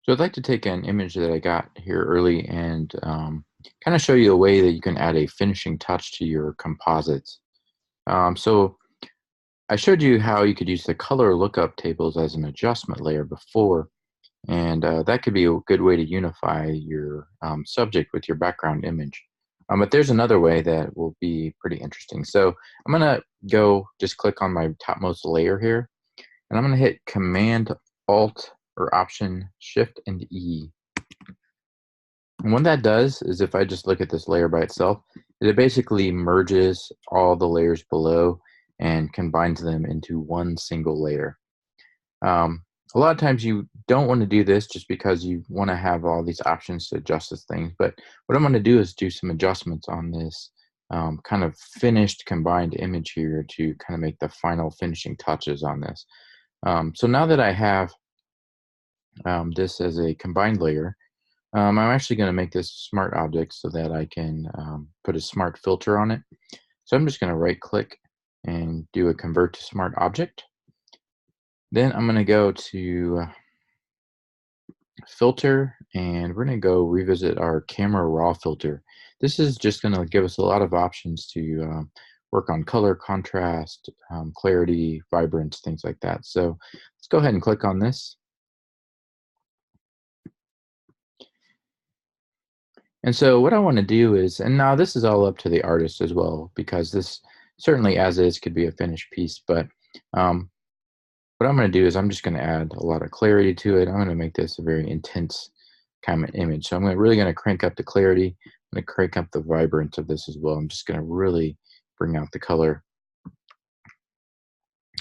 So I'd like to take an image that I got here early and kind of show you a way that you can add a finishing touch to your composites. So I showed you how you could use the color lookup tables as an adjustment layer before, and that could be a good way to unify your subject with your background image. But there's another way that will be pretty interesting. So I'm gonna go just click on my topmost layer here, and I'm gonna hit Command Alt or Option Shift and E. And what that does is if I just look at this layer by itself, it basically merges all the layers below and combines them into one single layer. Um, a lot of times you don't want to do this just because you want to have all these options to adjust this thing. But what I'm going to do is do some adjustments on this kind of finished combined image here to kind of make the final finishing touches on this. So now that I have this as a combined layer, I'm actually going to make this a smart object so that I can put a smart filter on it. So I'm just going to right click and do a convert to smart object. Then I'm going to go to filter, and we're going to go revisit our camera raw filter. This is just going to give us a lot of options to work on color, contrast, clarity, vibrance, things like that. So let's go ahead and click on this. And so what I want to do is, and now this is all up to the artist as well, because this certainly as is could be a finished piece, but what I'm going to do is I'm just going to add a lot of clarity to it. I'm going to make this a very intense kind of image. So really going to crank up the clarity. I'm going to crank up the vibrance of this as well. I'm just going to really bring out the color,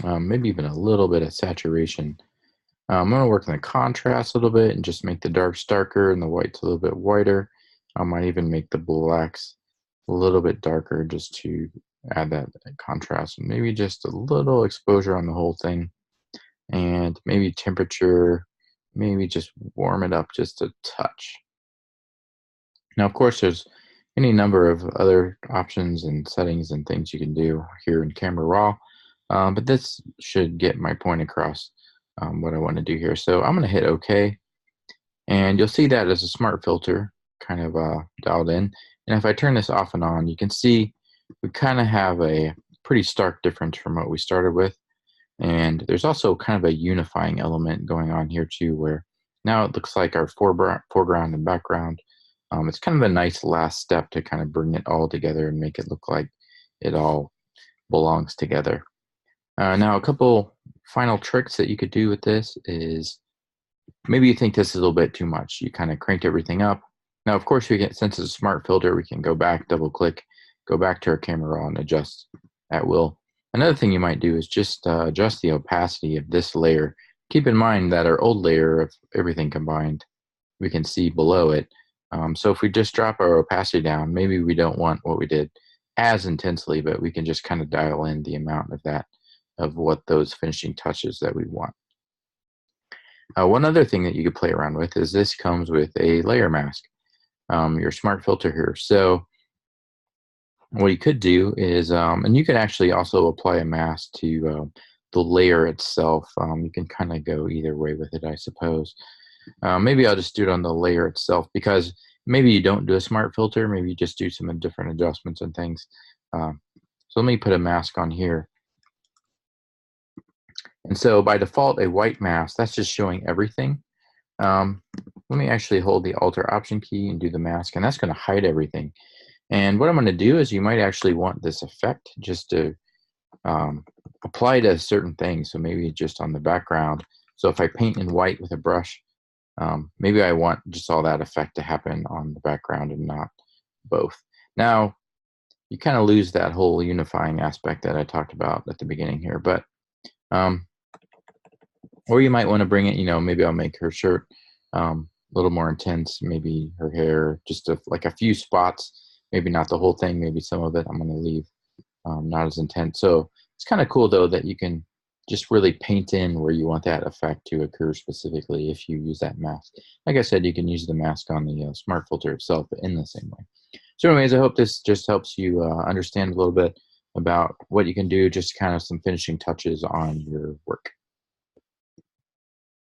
maybe even a little bit of saturation. I'm going to work on the contrast a little bit and just make the darks darker and the whites a little bit whiter. I might even make the blacks a little bit darker just to add that contrast. Maybe just a little exposure on the whole thing, and maybe temperature, maybe just warm it up just a touch. Now, of course, there's any number of other options and settings and things you can do here in Camera Raw, but this should get my point across what I want to do here. So I'm going to hit OK, and you'll see that as a smart filter kind of dialed in. And if I turn this off and on, you can see we kind of have a pretty stark difference from what we started with. And there's also kind of a unifying element going on here too, where now it looks like our foreground and background. It's kind of a nice last step to kind of bring it all together and make it look like it all belongs together. Now, a couple final tricks that you could do with this is maybe you think this is a little bit too much. You kind of cranked everything up. Now, of course, since it's a smart filter, we can go back, double click, go back to our camera raw and adjust at will. Another thing you might do is just adjust the opacity of this layer. Keep in mind that our old layer of everything combined, we can see below it. So if we just drop our opacity down, maybe we don't want what we did as intensely, but we can just kind of dial in the amount of that, of what those finishing touches that we want. One other thing that you could play around with is this comes with a layer mask, your smart filter here. So what you could do is, and you can actually also apply a mask to the layer itself. You can kind of go either way with it, I suppose. Maybe I'll just do it on the layer itself, because maybe you don't do a smart filter. Maybe you just do some different adjustments and things. So let me put a mask on here. And so by default, a white mask, that's just showing everything. Let me actually hold the Alt or Option key and do the mask, and that's going to hide everything. And what I'm going to do is you might actually want this effect just to apply to certain things. So maybe just on the background. So if I paint in white with a brush, maybe I want just all that effect to happen on the background and not both. Now, you kind of lose that whole unifying aspect that I talked about at the beginning here. But or you might want to bring it, maybe I'll make her shirt a little more intense, maybe her hair, just like a few spots, maybe not the whole thing, maybe some of it I'm going to leave not as intense. So it's kind of cool, though, that you can just really paint in where you want that effect to occur specifically if you use that mask. Like I said, you can use the mask on the smart filter itself in the same way. So anyways, I hope this just helps you understand a little bit about what you can do, just kind of some finishing touches on your work.